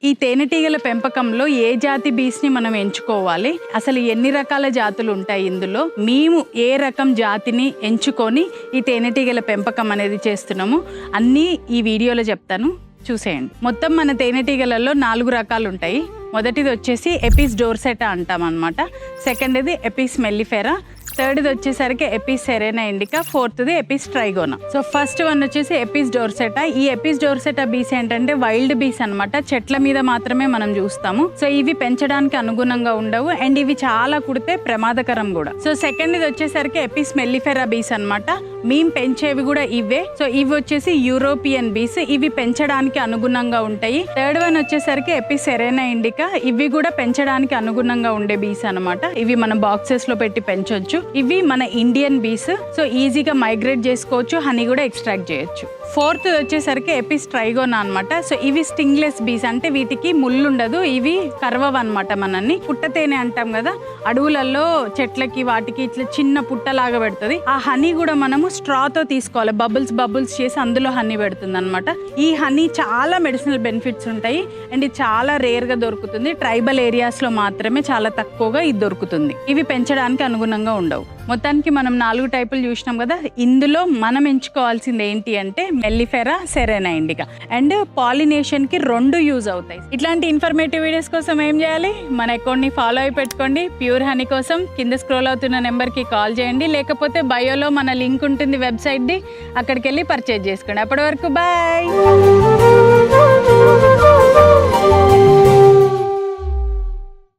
ఈ తేనెటీగల పెంపకంలో ఏ జాతి బీస్ని మనం ఎంచుకోవాలి, అసలు ఎన్ని రకాల జాతులు ఉంటాయి ఇందులో, మేము ఏ రకం జాతిని ఎంచుకొని ఈ తేనెటీగల పెంపకం అనేది చేస్తున్నాము అన్నీ ఈ వీడియోలో చెప్తాను, చూసేయండి. మొత్తం మన తేనెటీగలలో 4 రకాలు ఉంటాయి. మొదటిది వచ్చేసి ఎపిస్ డోర్సెటా అంటాం అనమాట. సెకండ్ది ఎపిస్ మెల్లిఫెరా, థర్డ్ది వచ్చేసరికి ఎపిస్ సెరెనా ఇండికా, ఫోర్త్ది Apis trigona. So first one వచ్చేసి ఎపిస్ డోర్సెటా. ఈ ఎపిస్ డోర్సెటా బీస్ ఏంటంటే వైల్డ్ బీస్ అనమాట, చెట్ల మీద మాత్రమే మనం చూస్తాము. సో ఇవి పెంచడానికి అనుగుణంగా ఉండవు అండ్ ఇవి చాలా కుడితే ప్రమాదకరం కూడా. సో సెకండ్ది వచ్చేసరికి ఎపిస్ మెల్లిఫెరా బీస్ అనమాట. మేము పెంచేవి కూడా ఇవే. సో ఇవి వచ్చేసి యూరోపియన్ బీస్, ఇవి పెంచడానికి అనుగుణంగా ఉంటాయి. థర్డ్ వన్ వచ్చేసరికి ఎపిస్ సెరెనా ఇండికా, ఇవి కూడా పెంచడానికి అనుగుణంగా ఉండే బీస్ అనమాట. ఇవి మనం బాక్సెస్ లో పెట్టి పెంచొచ్చు. ఇవి మన ఇండియన్ బీస్, సో ఈజీగా మైగ్రేట్ చేసుకోవచ్చు, హనీ కూడా ఎక్స్ట్రాక్ట్ చేయొచ్చు. ఫోర్త్ వచ్చేసరికి ఎపిస్ ట్రైగోనా అనమాట. సో ఇవి స్టింగ్లెస్ బీస్, అంటే వీటికి ముళ్ళు ఉండదు, ఇవి కర్వవ్ అనమాట. మనల్ని పుట్టతేనె అంటాం కదా, అడవులలో చెట్లకి వాటికి ఇట్లా చిన్న పుట్టలాగా పెడుతుంది. ఆ హనీ కూడా మనము స్ట్రాతో తీసుకోవాలి, బబుల్స్ చేసి అందులో హనీ పెడుతుంది అనమాట. ఈ హనీ చాలా మెడిసినల్ బెనిఫిట్స్ ఉంటాయి అండ్ ఇది చాలా రేర్ గా దొరుకుతుంది. ట్రైబల్ ఏరియాస్ లో మాత్రమే చాలా తక్కువగా ఇది దొరుకుతుంది. ఇవి పెంచడానికి అనుగుణంగా ఉండవు. మొత్తానికి మనం 4 టైపులు చూసినాం కదా. ఇందులో మనం ఎంచుకోవాల్సింది ఏంటి అంటే mellifera, Serena indica. And pollination కి 2 యూజ్ అవుతాయి. ఇట్లాంటి ఇన్ఫర్మేటివ్ వీడియోస్ కోసం ఏం చేయాలి, మన అకౌంట్ ని ఫాలో అయి పెట్టుకోండి. ప్యూర్ హనీ కోసం కింద స్క్రోల్ అవుతున్న నెంబర్ కి కాల్ చేయండి, లేకపోతే బయోలో మన లింక్ ఉంటుంది వెబ్సైట్ ది, అక్కడికి వెళ్ళి పర్చేజ్ చేసుకోండి. అప్పటి వరకు బాయ్.